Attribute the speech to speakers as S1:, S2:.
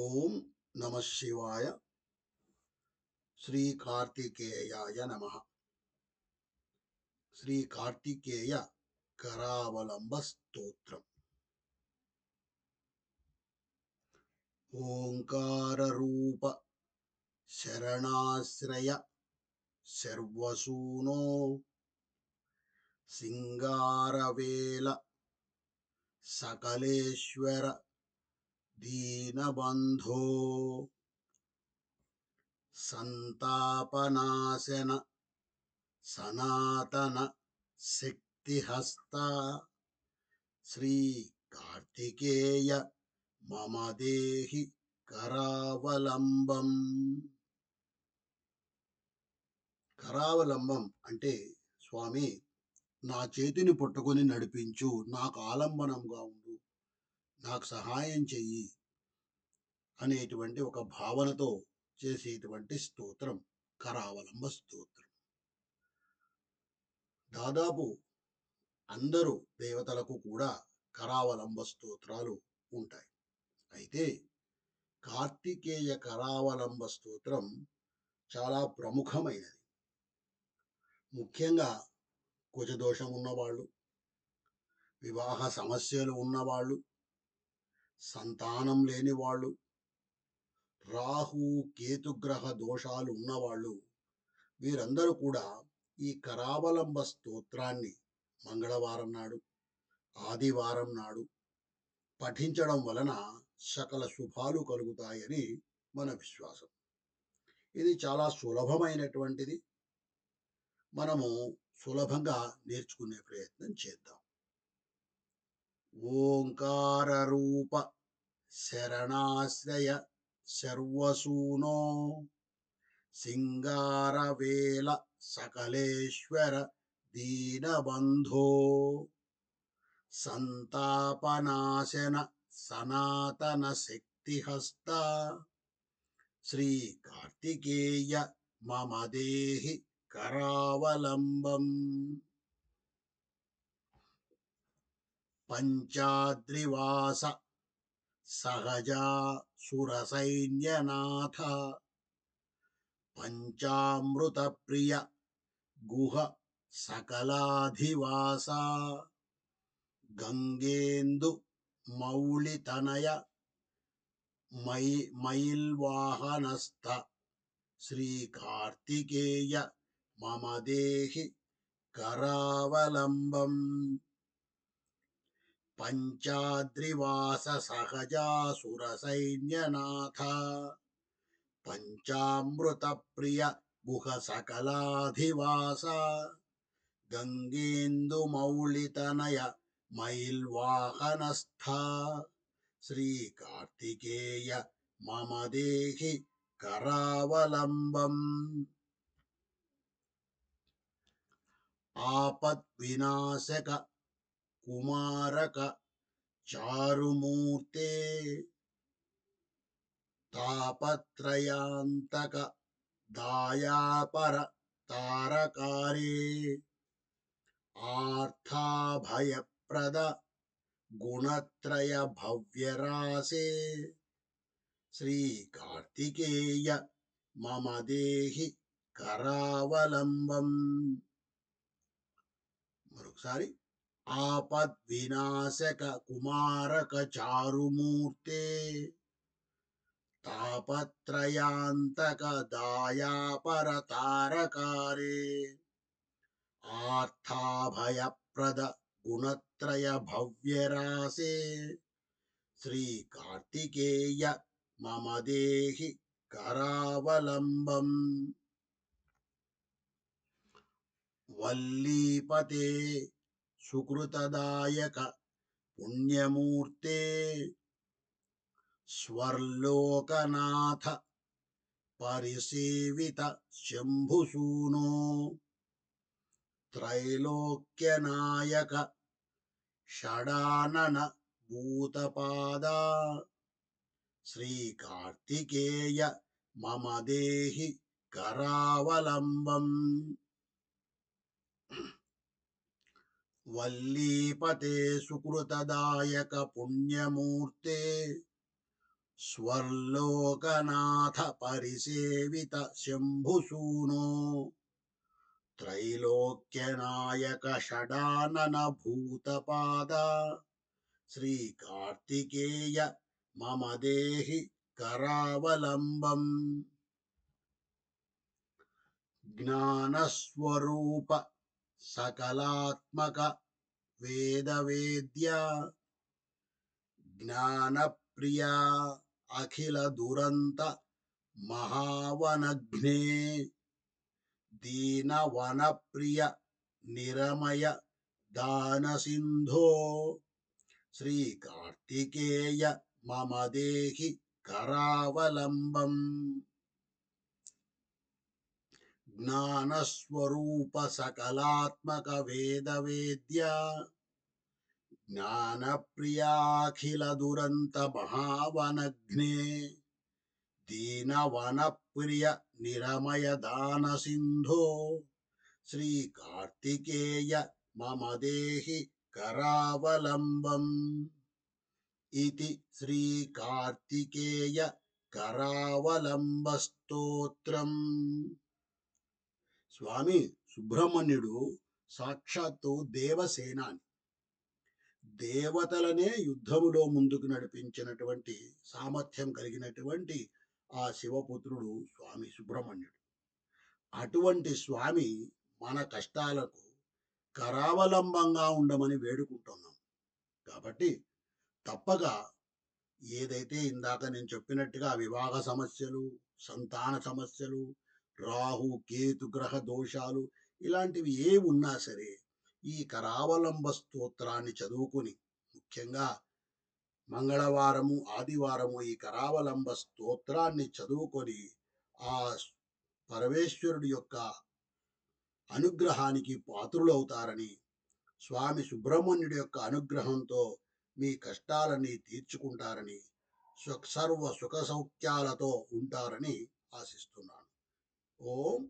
S1: ఓం నమ శివాయ. శ్రీ కార్తికేయాయ నమ. శ్రీ కార్తికేయ కరావలంబ స్తోత్రం. ఓంకార రూప శరణాశ్రయ శర్వసూనో సింగారవేల సకలేశ్వర దీనబంధో సంతాపనాశన సనాతన శక్తిహస్త శ్రీ కార్తికేయ మమ దేహి కరావలంబం. కరావలంబం అంటే స్వామి నా చేతిని పట్టుకొని నడిపించు, నాకు ఆలంబనంగా ఉండు, నాకు సహాయం చెయ్యి అనేటువంటి ఒక భావనతో చేసేటువంటి స్తోత్రం కరావలంబ స్తోత్రం. దాదాపు అందరూ దేవతలకు కూడా కరావలంబ స్తోత్రాలు ఉంటాయి. అయితే కార్తికేయ కరావలంబ స్తోత్రం చాలా ప్రముఖమైనది. ముఖ్యంగా కుజదోషం ఉన్నవాళ్ళు, వివాహ సమస్యలు ఉన్నవాళ్ళు, సంతానం లేని వాళ్ళు, రాహు కేతుగ్రహ దోషాలు ఉన్నవాళ్ళు, వీరందరూ కూడా ఈ కరావలంబ స్తోత్రాన్ని మంగళవారం నాడు, ఆదివారం నాడు పఠించడం వలన సకల శుభాలు కలుగుతాయని మన విశ్వాసం. ఇది చాలా సులభమైనటువంటిది. మనము సులభంగా నేర్చుకునే ప్రయత్నం చేద్దాం. ఓంకార రూప శరణాశ్రయ సర్వసూనో సింగారవేల సకలేశ్వర దీనబంధో సంతాపనాశన సనాతన శక్తిహస్త శ్రీ కార్తికేయ మమ దేహి కరావలంబం. పంచాద్రివాస సహజా సురసైన్యనాథ పంచామృత ప్రియ గుహ సకలాధివాస గంగేందు మౌళితనయ మైల్వాహనస్థ శ్రీ కార్తికేయ మమ దేహి కరావలంబం. పంచాద్రివాస సహజా సురసైన్యనాథ పంచామృత ప్రియ గుహ సకలాధివాస గంగేందు మౌళితనయ మైల్వాహనస్థ శ్రీ కార్తికేయ మమ దేహి కరావలంబం. ఆపద్వినాశక కుమారక చారుమూర్తే తాపత్రయాంతక దాయాపర తారకారే ఆర్థాభయప్రద గుణత్రయ భవ్యరాసే శ్రీ కార్తికేయ మమ దేహి కరావలంబం. మరొకసారి ఆపద్వినాశక కుమారక చారుమూర్తే తాపత్రయాంతక దాయాపర తారకారే ఆర్థాభయప్రద గుణత్రయ భవ్యరాసే శ్రీ కార్తికేయ మమ దేహి కరావలంబం. వల్లీపతే సుకృతదాయక పుణ్యమూర్తే స్వర్లోకనాథ పరిసేవిత శంభుసూనో త్రైలోక్యనాయక షడానన భూతపాద శ్రీ కార్తికేయ మమ దేహి కరావలంబం. వల్లీపతే సుకృతదాయక పుణ్యమూర్తే స్వర్లోకనాథ పరిసేవిత శంభుసూనో త్రైలోక్యనాయక షడానన భూతపాద శ్రీ కార్తికేయ మమ దేహి కరావలంబం జ్ఞానస్వరూప సకలాత్మక వేదవేద్య జ్ఞానప్రియ అఖిల దురంత మహావనఘ్నే దీనవనప్రియ నిరమయ దానసింధో శ్రీ కార్తికేయ మమ దేహి కరావలంబం జ్ఞానస్వరూప సకలాత్మక వేదవేద్య జ్ఞానప్రియాఖిల దురంత మహావనఘ్నే దీనవనప్రియ నిరమయ దాన సింధో శ్రీ కార్తికేయ మమ దేహి కరావలంబం ఇతి శ్రీ కార్తికేయ కరావలంబ స్తోత్రం. స్వామి సుబ్రహ్మణ్యుడు సాక్షాత్తు దేవసేనాని, దేవతలనే యుద్ధములో ముందుకు నడిపించినటువంటి సామర్థ్యం కలిగినటువంటి ఆ శివపుత్రుడు స్వామి సుబ్రహ్మణ్యుడు. అటువంటి స్వామి మన కష్టాలకు కరావలంబంగా ఉండమని వేడుకుంటున్నాం. కాబట్టి తప్పక ఏదైతే ఇందాక నేను చెప్పినట్టుగా వివాహ సమస్యలు, సంతాన సమస్యలు, రాహు కేతు గ్రహ దోషాలు ఇలాంటివి ఏ ఉన్నా సరే ఈ కరావలంబ స్తోత్రాన్ని చదువుకుని, ముఖ్యంగా మంగళవారము ఆదివారము ఈ కరావలంబ స్తోత్రాన్ని చదువుకొని ఆ పరమేశ్వరుడి యొక్క అనుగ్రహానికి పాత్రులవుతారని, స్వామి సుబ్రహ్మణ్యుడి యొక్క అనుగ్రహంతో మీ కష్టాలన్నీ తీర్చుకుంటారని, సర్వ సుఖ సౌఖ్యాలతో ఉంటారని ఆశిస్తున్నాను. ఓం